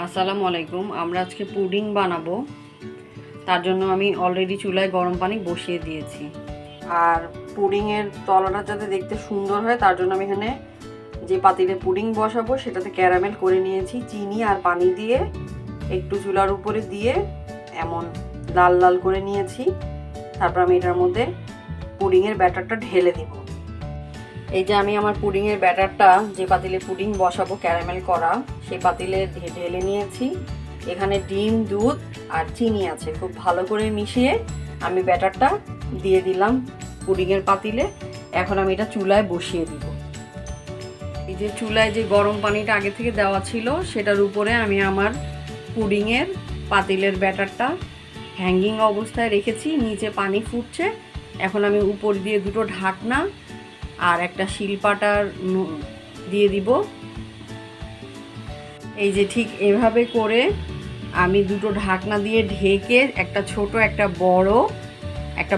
আসসালামু আলাইকুম। আমরা আজকে পুডিং বানাবো। তার জন্য আমি অলরেডি চুলায় গরম পানি বসিয়ে দিয়েছি। আর পুডিংয়ের তলাটা যাতে দেখতে সুন্দর হয় তার জন্য আমি এখানে যে পাতিলে পুডিং বসাবো সেটাতে ক্যারামেল করে নিয়েছি। চিনি আর পানি দিয়ে একটু চুলার উপরে দিয়ে এমন লাল লাল করে নিয়েছি। তারপর আমি এটার মধ্যে পুডিংয়ের ব্যাটারটা ঢেলে দিব। এই যে আমি আমার পুডিংয়ের ব্যাটারটা যে পাতিলে পুডিং বসাবো ক্যারামেল করা সেই পাতিলে ঢেলে নিয়েছি। এখানে ডিম, দুধ আর চিনি আছে। খুব ভালো করে মিশিয়ে আমি ব্যাটারটা দিয়ে দিলাম পুডিংয়ের পাতিলে। এখন আমি এটা চুলায় বসিয়ে দিব। এই যে চুলায় যে গরম পানিটা আগে থেকে দেওয়া ছিল সেটার উপরে আমি আমার পুডিংয়ের পাতিলের ব্যাটারটা হ্যাঙ্গিং অবস্থায় রেখেছি। নিচে পানি ফুটছে। এখন আমি উপর দিয়ে দুটো ঢাকনা আর একটা শিলপাটার দিয়ে দিব। এই যে ঠিক এভাবে করে আমি দুটো ঢাকনা দিয়ে ঢেকে একটা ছোট একটা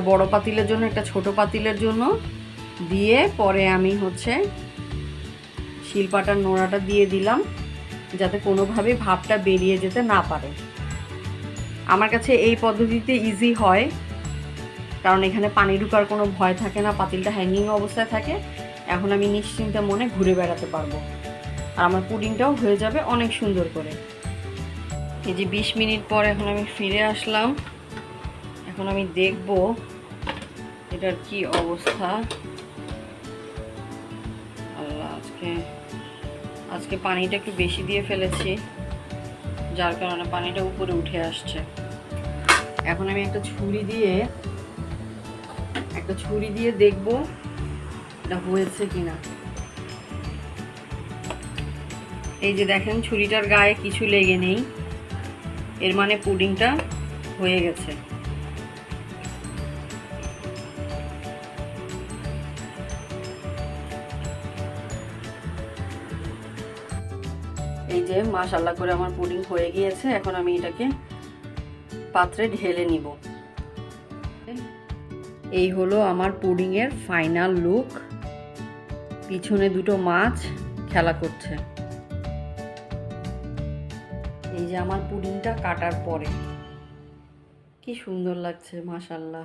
বড় পাতিলের জন্য একটা ছোট পাতিলের জন্য দিয়ে পরে আমি শিলপাটার নোড়াটা দিয়ে দিলাম যাতে কোনোভাবে ভাপটা বেরিয়ে যেতে না পারে। আমার কাছে এই পদ্ধতিতে ইজি হয়, কারণ এখানে পানি ঢোকার কোনো ভয় থাকে না, পাতিলটা হ্যাঙ্গিং অবস্থায় থাকে। এখন আমি নিশ্চিন্তে মনে ঘুরে বেড়াতে পারবো আর আমার পুডিংটাও হয়ে যাবে অনেক সুন্দর করে। এই যে 20 মিনিট পর এখন আমি ফিরে আসলাম। এখন আমি দেখব এটার কি অবস্থা। আল্লাহ, আজকে পানিটা একটু বেশি দিয়ে ফেলেছি, যার কারণে পানিটা উপরে উঠে আসছে। এখন আমি একটা ছুরি দিয়ে দেখব এটা হয়েছে কিনা। এই যে দেখেন ছুরিটার গায়ে কিছু লেগে নেই, এর মানে পুডিংটা হয়ে গেছে। এই যে মাশাআল্লাহ করে আমার পুডিং হয়ে গিয়েছে। এখন আমি এটাকে পাত্রে ঢেলে নিব। এই হলো আমার পুডিংয়ের ফাইনাল লুক। পিছনে দুটো মাছ খেলা করছে। এই যে আমার পুডিংটা কাটার পরে কি সুন্দর লাগছে, মাশাআল্লাহ।